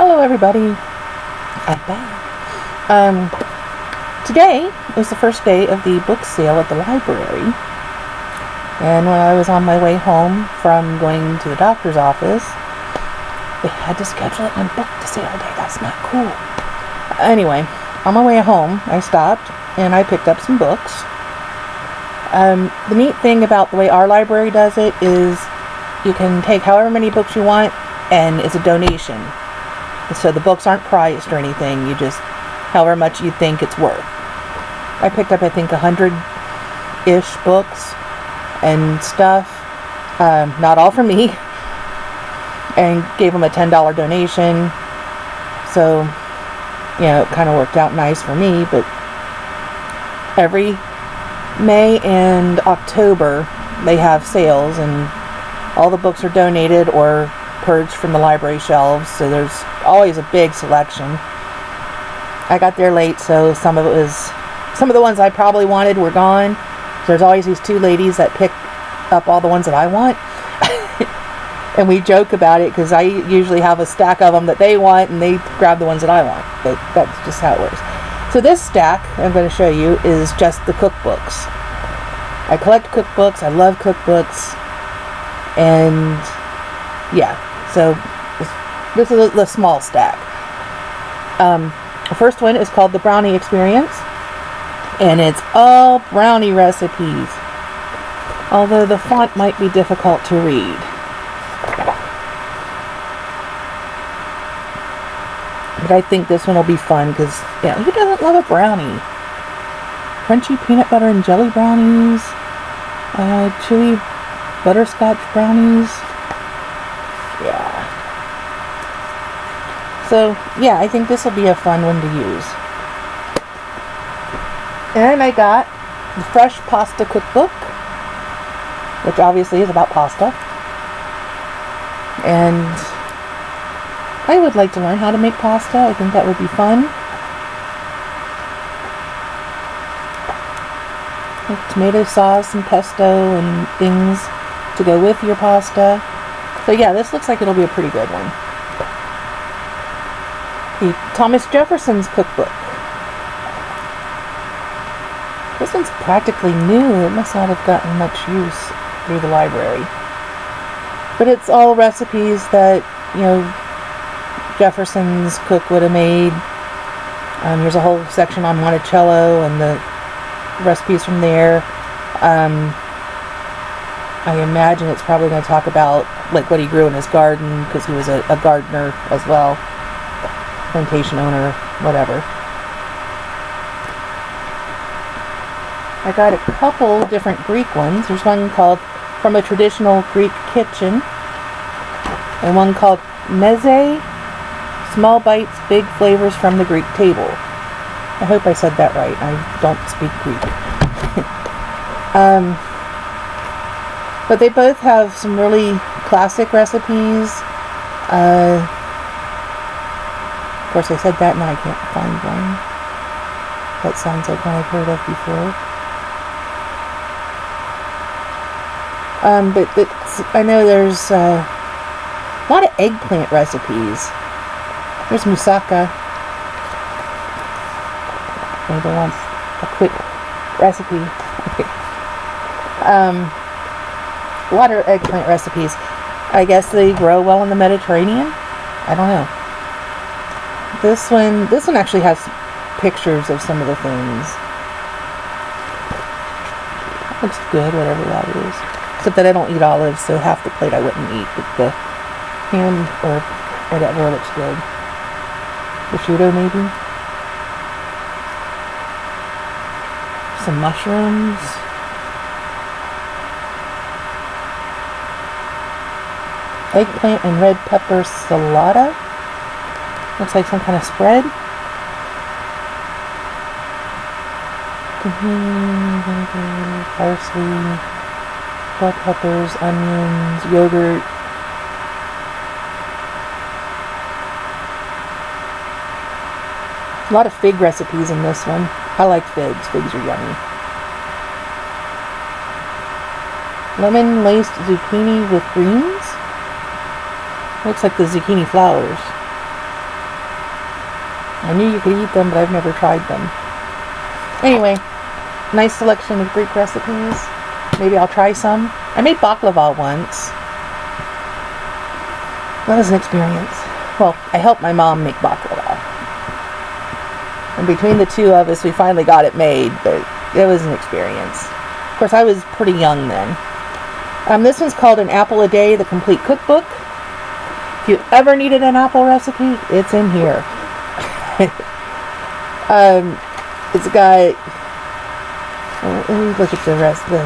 Hello everybody, I'm back. Today is the first day of the book sale at the library, and when I was on my way home from going to the doctor's office, they had to schedule it on book sale day. That's not cool. Anyway, on my way home, I stopped and I picked up some books. The neat thing about the way our library does it is you can take however many books you want, and it's a donation. So the books aren't priced or anything, you just, however much you think it's worth. I picked up, I think, 100-ish books and stuff, not all for me, and gave them a $10 donation, so, you know, it kind of worked out nice for me. But every May and October, they have sales, and all the books are donated or purged from the library shelves, so there's always a big selection. I got there late, so some of the ones I probably wanted were gone. There's always these two ladies that pick up all the ones that I want. And we joke about it because I usually have a stack of them that they want, and they grab the ones that I want. But that's just how it works. So this stack I'm going to show you is just the cookbooks. I collect cookbooks. I love cookbooks. And yeah, so this is the small stack. The first one is called The Brownie Experience, and it's all brownie recipes, although the font might be difficult to read. But I think this one will be fun because, yeah, who doesn't love a brownie? Crunchy peanut butter and jelly brownies, chewy butterscotch brownies. Yeah. So, yeah, I think this will be a fun one to use. And I got the Fresh Pasta Cookbook, which obviously is about pasta. And I would like to learn how to make pasta. I think that would be fun. Like tomato sauce and pesto and things to go with your pasta. So yeah, this looks like it'll be a pretty good one. The Thomas Jefferson's Cookbook. This one's practically new. It must not have gotten much use through the library. But it's all recipes that, you know, Jefferson's cook would have made. Here's a whole section on Monticello and the recipes from there. I imagine it's probably going to talk about like what he grew in his garden, because he was a gardener as well, plantation owner, whatever. I got a couple different Greek ones. There's one called From a Traditional Greek Kitchen, and one called Meze, Small Bites, Big Flavors from the Greek Table. I hope I said that right. I don't speak Greek. But they both have some really classic recipes. Of course, I said that, and I can't find one. That sounds like one I've heard of before. But I know there's a lot of eggplant recipes. There's moussaka. Anybody wants a quick recipe? A lot of eggplant recipes. I guess they grow well in the Mediterranean. I don't know. This one actually has pictures of some of the things. Looks good, whatever that is. Except that I don't eat olives, so half the plate I wouldn't eat, but the ham or whatever looks good. Prosciutto, maybe. Some mushrooms. Eggplant and red pepper salata. Looks like some kind of spread. Vinegar, parsley, bell peppers, onions, yogurt. A lot of fig recipes in this one. I like figs. Figs are yummy. Lemon laced zucchini with greens. Looks like the zucchini flowers. I knew you could eat them, but I've never tried them. Anyway, nice selection of Greek recipes. Maybe I'll try some. I made baklava once. That was an experience. Well, I helped my mom make baklava. And between the two of us, we finally got it made, but it was an experience. Of course, I was pretty young then. This one's called An Apple a Day, the Complete Cookbook. If you ever needed an apple recipe, it's in here. It's got, look at the rest. The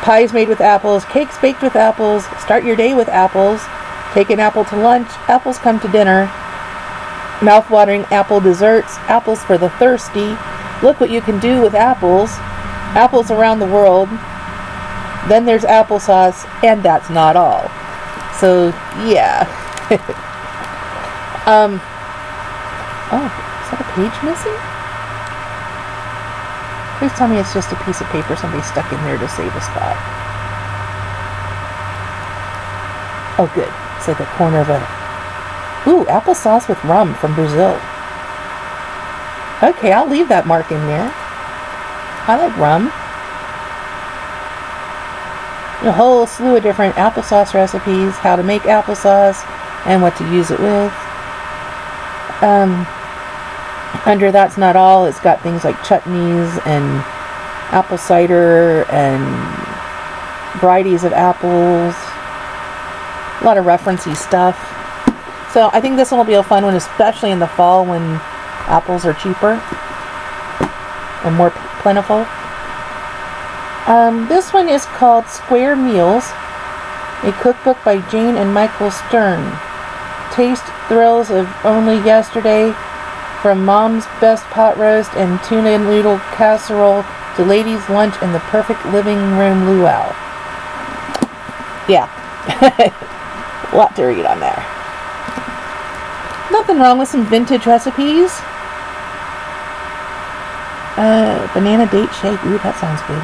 pies made with apples, cakes baked with apples, start your day with apples, take an apple to lunch, apples come to dinner, mouth-watering apple desserts, apples for the thirsty, look what you can do with apples, apples around the world, then there's applesauce, and that's not all. So, yeah. Oh, is that a page missing? Please tell me it's just a piece of paper somebody stuck in there to save a spot. Oh, good. It's like a corner of a... Ooh, applesauce with rum from Brazil. Okay, I'll leave that mark in there. I like rum. A whole slew of different applesauce recipes, how to make applesauce, and what to use it with. Under That's Not All, it's got things like chutneys and apple cider and varieties of apples. A lot of referencey stuff. So I think this one will be a fun one, especially in the fall when apples are cheaper and more plentiful. This one is called Square Meals, a cookbook by Jane and Michael Stern. Taste thrills of only yesterday, from mom's best pot roast and tuna noodle casserole to ladies' lunch and the perfect living room luau. Yeah, a lot to read on there. Nothing wrong with some vintage recipes. Banana date shake. Ooh, that sounds good.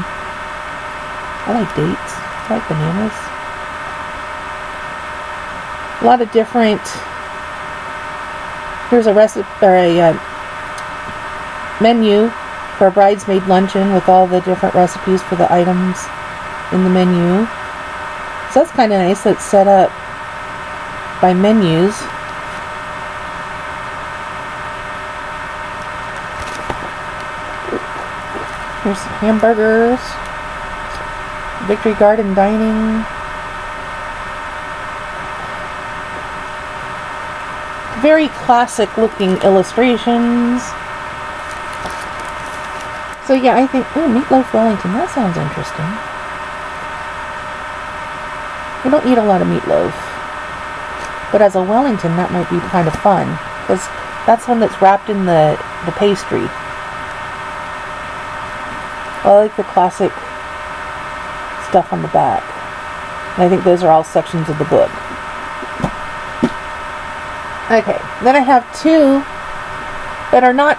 I like dates. I like bananas. A lot of different... Here's a recipe, or a menu for a bridesmaid luncheon with all the different recipes for the items in the menu. So that's kind of nice that it's set up by menus. Here's some hamburgers. Victory Garden Dining. Very classic looking illustrations. So yeah, I think, ooh, Meatloaf Wellington, that sounds interesting. We don't eat a lot of meatloaf. But as a Wellington, that might be kind of fun. Because that's one that's wrapped in the pastry. I like the classic stuff on the back. And I think those are all sections of the book. Okay, then I have two that are not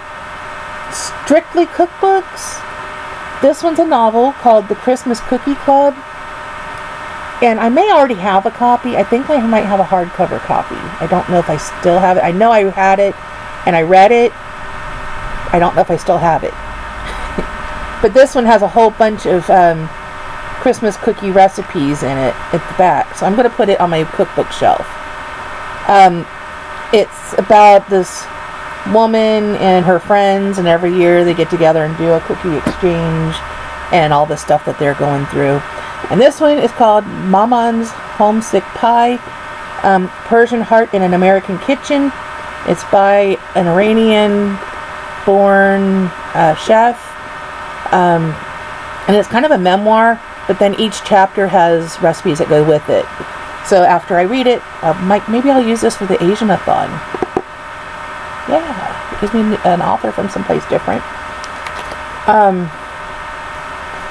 strictly cookbooks. This one's a novel called The Christmas Cookie Club. And I may already have a copy. I think I might have a hardcover copy. I don't know if I still have it. I know I had it and I read it. I don't know if I still have it. But this one has a whole bunch of Christmas cookie recipes in it at the back. So I'm going to put it on my cookbook shelf. It's about this woman and her friends, and every year they get together and do a cookie exchange and all the stuff that they're going through. And this one is called Maman's Homesick Pie, Persian Heart in an American Kitchen. It's by an Iranian-born chef. And it's kind of a memoir, but then each chapter has recipes that go with it. So after I read it, maybe I'll use this for the Asian-a-thon. Yeah, it gives me an author from someplace different.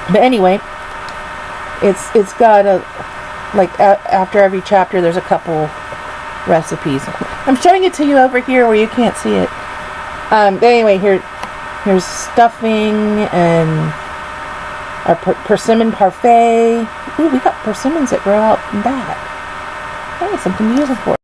But anyway, it's got after every chapter there's a couple recipes. I'm showing it to you over here where you can't see it. But anyway, here's stuffing and our persimmon parfait. Ooh, we got persimmons that grow out and back. Hey, something to use them for.